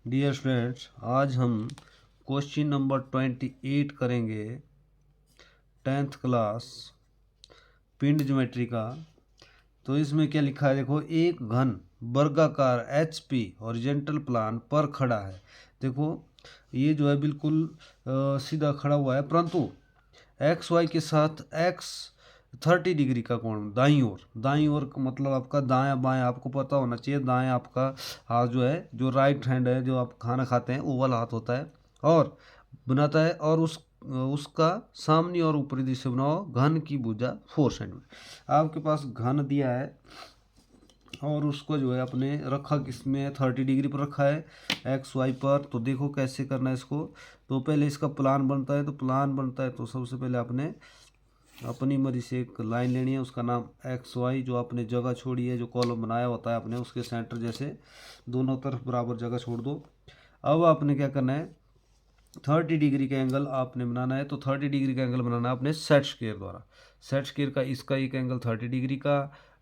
Dear students, आज हम question number 28 करेंगे 10th क्लास पिंड ज्योमेट्री का। तो इसमें क्या लिखा है, देखो, एक घन वर्गाकार HP हॉरिजॉन्टल प्लान पर खड़ा है। देखो ये जो है बिल्कुल सीधा खड़ा हुआ है, परंतु XY के साथ x 30 डिग्री का कोण दाईं ओर का मतलब आपका दायां बायां आपको पता होना चाहिए। दायां आपका हाथ जो है, जो राइट हैंड है, जो आप खाना खाते हैं वो वाला हाथ होता है और बनाता है, और उसका सामने और ऊपरी दिशा बनाओ। घन की भुजा 4 सेंटीमीटर आपके पास घन दिया है और उसको जो है अपने रखा किसमें 30 डिग्री पर रखा है XY पर। तो देखो कैसे करना है इसको। तो पहले इसका प्लान बनता है, तो सबसे पहले आपने अपनी मर्जी से एक लाइन लेनी है, उसका नाम XY। जो आपने जगह छोड़ी है, जो कॉलम बनाया होता है आपने, उसके सेंटर जैसे दोनों तरफ बराबर जगह छोड़ दो। अब आपने क्या करना है, 30 डिग्री का एंगल आपने बनाना है। तो 30 डिग्री का एंगल बनाना है आपने सेट स्क्वायर द्वारा। सेट स्क्वायर का इसका एक एंगल 30 डिग्री का,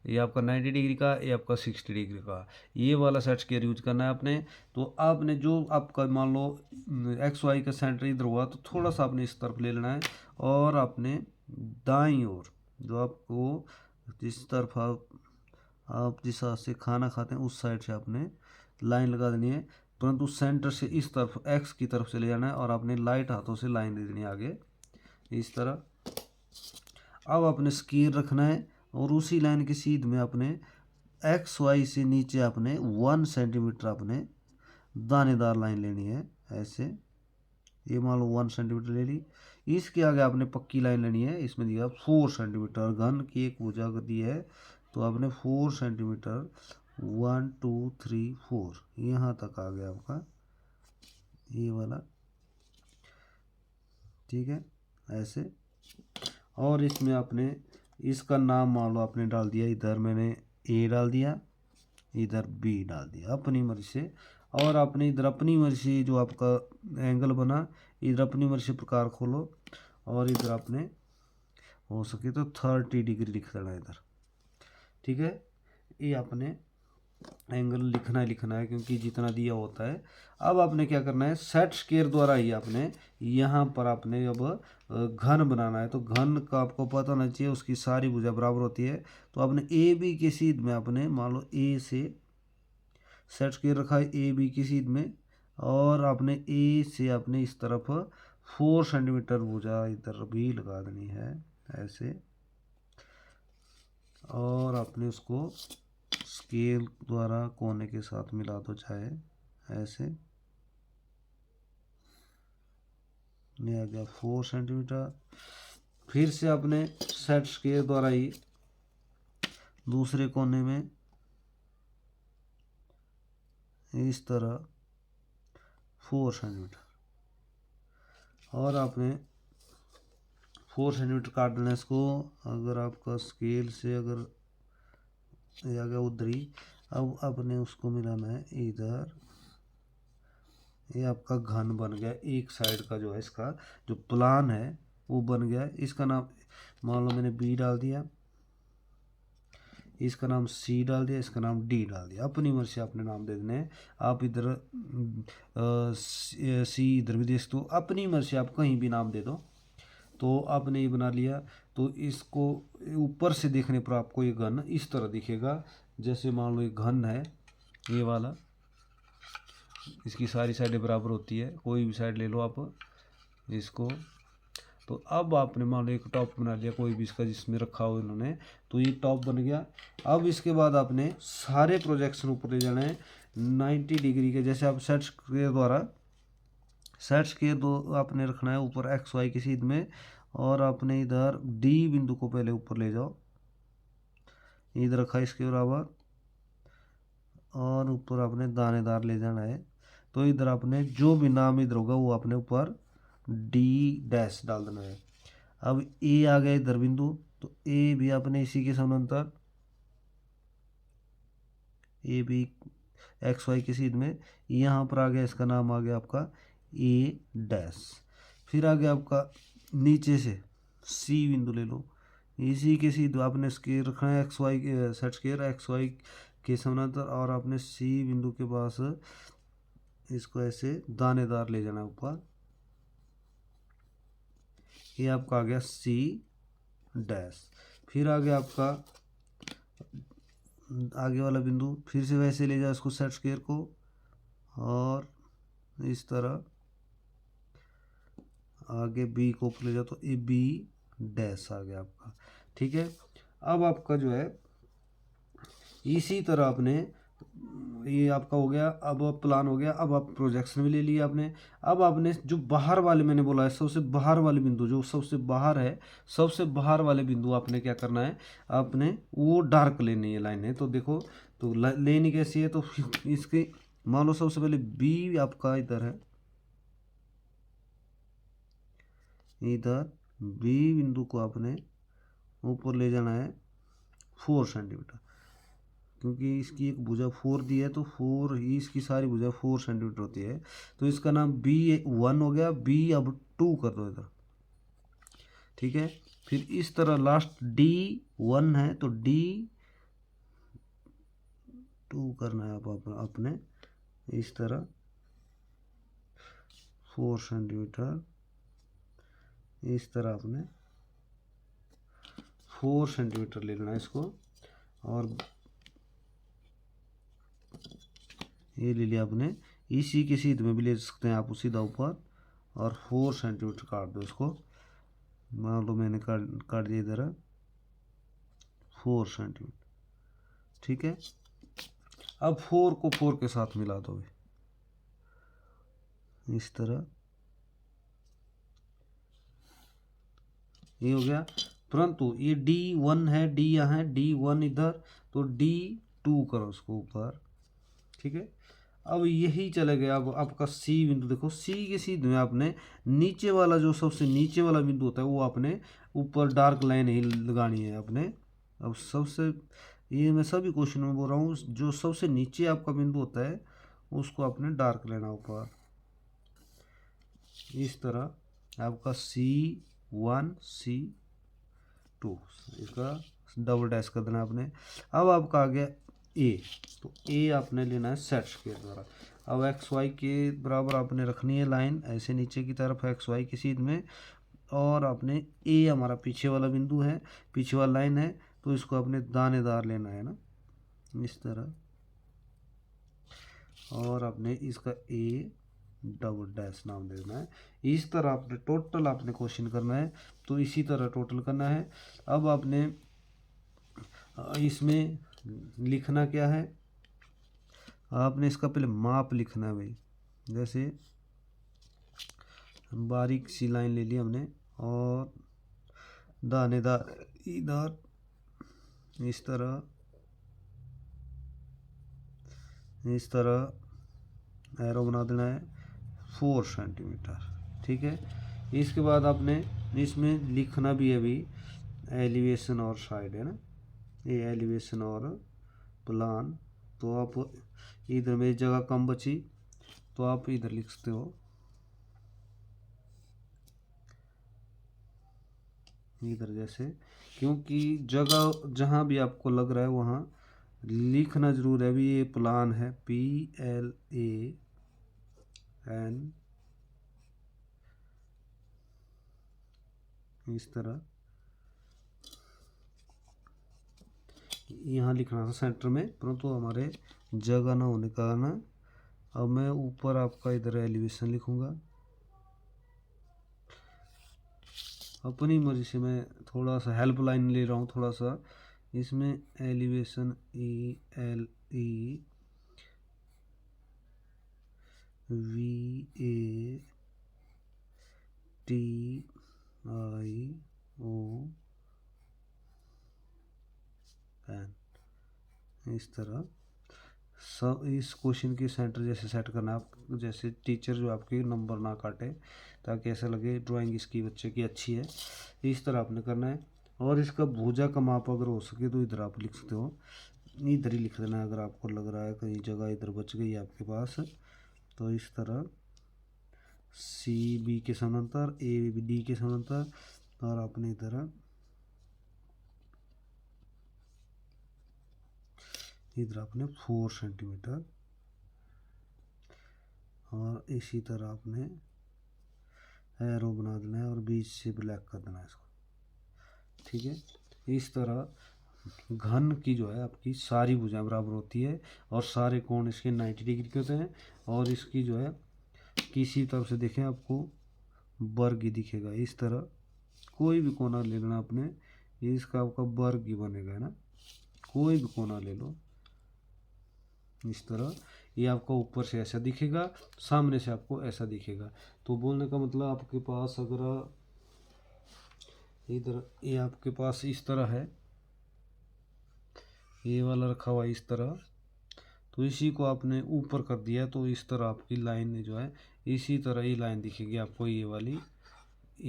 ये आपका 90 डिग्री का, ये आपका 60 डिग्री का, ये वाला सेट स्क्वायर यूज करना है आपने। तो आपने जो आपका मान लो XY का सेंटर इधर हुआ, तो थोड़ा सा आपने इस तरफ ले लेना है और आपने दाईं ओर जो आपको जिस तरफ आप जिस हाथ से खाना खाते हैं उस साइड से आपने लाइन लगा देनी है, परंतु सेंटर से इस तरफ X की तरफ से ले जाना है और आपने लाइट हाथों से लाइन दे देनी है आगे इस तरह। अब आपने स्केल रखना है और उसी लाइन के सीध में अपने XY से नीचे आपने 1 सेंटीमीटर आपने दानेदार लाइन लेनी है ऐसे। ये मान लो 1 सेंटीमीटर ले ली। इसके आगे आपने पक्की लाइन लेनी है, इसमें दिया 4 सेंटीमीटर। घन की एक भुजा दी है तो आपने 4 सेंटीमीटर 1 2 3 4 यहाँ तक आ गया आपका ये वाला, ठीक है ऐसे। और इसमें आपने इसका नाम मान लो आपने डाल दिया, इधर मैंने A डाल दिया, इधर B डाल दिया अपनी मर्जी से। और आपने इधर अपनी मर्जी से जो आपका एंगल बना, इधर अपनी मर्जी से प्रकार खोलो और इधर आपने हो सके तो 30 डिग्री लिख देना इधर, ठीक है। ये आपने एंगल लिखना है क्योंकि जितना दिया होता है। अब आपने क्या करना है, सेट स्क्वायर द्वारा ही आपने यहाँ पर आपने अब घन बनाना है। तो घन का आपको पता होना चाहिए, उसकी सारी भुजा बराबर होती है। तो आपने AB के सीध में आपने मान लो A से सेट स्क्वायर रखा है AB की सीध में, और आपने A से आपने इस तरफ 4 सेंटीमीटर भुजा इधर भी लगा देनी है ऐसे। और आपने उसको स्केल द्वारा कोने के साथ मिला दो चाहे ऐसे। ये आ गया 4 सेंटीमीटर। फिर से आपने सेट स्केल द्वारा ही दूसरे कोने में इस तरह 4 सेंटीमीटर, और आपने 4 सेंटीमीटर काट देना इसको। अगर आपका स्केल से अगर ये आ गया उधर ही, अब आपने उसको मिलाना है इधर। ये आपका घन बन गया, एक साइड का जो है इसका जो प्लान है वो बन गया। इसका नाम मान लो मैंने B डाल दिया, इसका नाम C डाल दिया, इसका नाम D डाल दिया। अपनी मर्जी से आपने नाम दे देने हैं। आप इधर C इधर भी दे सकते हो, अपनी मर्जी से आप कहीं भी नाम दे दो। तो आपने ये बना लिया। तो इसको ऊपर से देखने पर आपको ये घन इस तरह दिखेगा, जैसे मान लो ये घन है ये वाला, इसकी सारी साइडें बराबर होती है, कोई भी साइड ले लो आप इसको। तो अब आपने मान लो एक टॉप बना लिया कोई भी इसका जिसमें रखा हो इन्होंने, तो ये टॉप बन गया। अब इसके बाद आपने सारे प्रोजेक्शन ऊपर ले जाने हैं 90 डिग्री के। जैसे आप सेट्स के द्वारा सेट्स के दो आपने रखना है ऊपर XY की सीध में, और आपने इधर D बिंदु को पहले ऊपर ले जाओ, इधर रखा इसके बराबर, और ऊपर आपने दानेदार ले जाना है। तो इधर आपने जो भी नाम इधर होगा वो आपने ऊपर D डैश डाल देना है। अब A आ गया इधर बिंदु, तो A भी आपने इसी के समांतर, A भी XY की सीध में यहाँ पर आ गया, इसका नाम आ गया आपका A डैश। फिर आ गया आपका नीचे से C बिंदु ले लो, इसी के सीध आपने स्केयर रखना है XY सेट स्केयर XY के समांतर, और आपने C बिंदु के पास इसको ऐसे दानेदार ले जाना ऊपर। ये आपका आ गया सी डैश। फिर आ गया आपका आगे वाला बिंदु, फिर से वैसे ले जाओ इसको सेट स्क्वायर को, और इस तरह आगे बी को ले जाओ तो ए बी डैश आ गया आपका। ठीक है, अब आपका जो है इसी तरह आपने ये आपका हो गया, अब प्लान हो गया। अब आप प्रोजेक्शन भी ले लिया आपने। अब आपने जो बाहर वाले मैंने बोला है सबसे बाहर वाले बिंदु, जो सबसे बाहर है, सबसे बाहर वाले बिंदु आपने क्या करना है, आपने वो डार्क लेनी है लाइन है। तो देखो, तो लेनी कैसी है, तो इसके मान लो सबसे पहले बी आपका इधर है, इधर बी बिंदु को आपने ऊपर ले जाना है 4 सेंटीमीटर, क्योंकि इसकी एक भुजा 4 दी है, तो 4 ही इसकी सारी भुजा 4 सेंटीमीटर होती है। तो इसका नाम B1 हो गया। बी अब 2 कर दो इधर। ठीक है, फिर इस तरह लास्ट D1 है, तो D2 करना है आप अपने इस तरह 4 सेंटीमीटर, इस तरह आपने 4 सेंटीमीटर ले लेना इसको, और ये ले लिया आपने। इसी के सीध में भी ले सकते हैं आप, सीधा ऊपर, और 4 सेंटीमीटर काट दो इसको। मान लो मैंने काट दिया इधर 4 सेंटीमीटर। ठीक है, अब 4 को 4 के साथ मिला दो इस तरह, ये हो गया। परंतु ये D1 है, D यहाँ है, D1 इधर, तो D2 करो उसको ऊपर। ठीक है, अब यही चले गया। अब आपका सी बिंदु देखो, सी के सीधे में आपने नीचे वाला, जो सबसे नीचे वाला बिंदु होता है, वो आपने ऊपर डार्क लाइन ही लगानी है आपने। अब सबसे, ये मैं सभी क्वेश्चन में बोल रहा हूँ, जो सबसे नीचे आपका बिंदु होता है उसको आपने डार्क लेना ऊपर, इस तरह आपका C1 C2, इसका डबल डैश कर देना आपने। अब आपका आ गया ए, तो ए आपने लेना है सेट स्क्वायर द्वारा। अब एक्स वाई के बराबर आपने रखनी है लाइन ऐसे नीचे की तरफ एक्स वाई की सीध में, और आपने ए हमारा पीछे वाला बिंदु है, पीछे वाला लाइन है, तो इसको आपने दानेदार लेना है ना, इस तरह, और आपने इसका ए डबल डैश नाम देना है। इस तरह आपने टोटल आपने क्वेश्चन करना है, तो इसी तरह टोटल करना है। अब आपने इसमें लिखना क्या है, आपने इसका पहले माप लिखना है भाई। जैसे बारीक सी लाइन ले ली हमने, और दानेदार इधर इस तरह, इस तरह एरो बना देना है 4 सेंटीमीटर। ठीक है, इसके बाद आपने इसमें लिखना भी है अभी एलिवेशन और साइड है ना, ये एलिवेशन और प्लान। तो आप इधर में जगह कम बची, तो आप इधर लिख सकते हो इधर जैसे, क्योंकि जगह जहाँ भी आपको लग रहा है वहाँ लिखना जरूर है। अभी ये प्लान है PLAN, इस तरह यहाँ लिखना था सेंटर में, परंतु हमारे जगह ना होने का ना, अब मैं ऊपर आपका इधर एलिवेशन लिखूंगा अपनी मर्जी से। मैं थोड़ा सा हेल्प लाइन ले रहा हूँ थोड़ा सा इसमें, एलिवेशन ELEVATION, इस तरह सब इस क्वेश्चन के सेंटर जैसे सेट करना है आप, जैसे टीचर जो आपके नंबर ना काटे, ताकि ऐसा लगे ड्राइंग इसकी बच्चे की अच्छी है, इस तरह आपने करना है। और इसका भुजा का माप अगर हो सके तो इधर आप लिख सकते हो, इधर ही लिख देना अगर आपको लग रहा है कहीं जगह इधर बच गई आपके पास। तो इस तरह CB के समांतर, AD के समांतर, और आपने इधर आपने 4 सेंटीमीटर, और इसी तरह आपने एरो बना देना है और बीच से ब्लैक कर देना है इसको। ठीक है, इस तरह घन की जो है आपकी सारी भुजाएं बराबर होती है और सारे कोण इसके 90 डिग्री के होते हैं। और इसकी जो है किसी तरफ से देखें आपको वर्ग ही दिखेगा। इस तरह कोई भी कोना ले लेना आपने, इसका आपका वर्ग ही बनेगा ना। कोई भी कोना ले लो, इस तरह ये आपको ऊपर से ऐसा दिखेगा, सामने से आपको ऐसा दिखेगा। तो बोलने का मतलब आपके पास अगर इधर ये आपके पास इस तरह है, ये वाला रखा हुआ इस तरह, तो इसी को आपने ऊपर कर दिया तो इस तरह आपकी लाइन जो है इसी तरह ही लाइन दिखेगी आपको। ये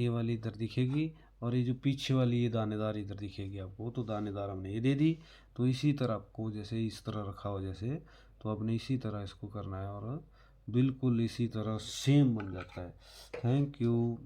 वाली इधर दिखेगी और ये जो पीछे वाली ये दानेदार इधर दिखेगी आपको। तो दानेदार हमने ये दे दी। तो इसी तरह आपको जैसे इस तरह रखा हो जैसे, तो आपने इसी तरह इसको करना है और बिल्कुल इसी तरह सेम बन जाता है। Thank you.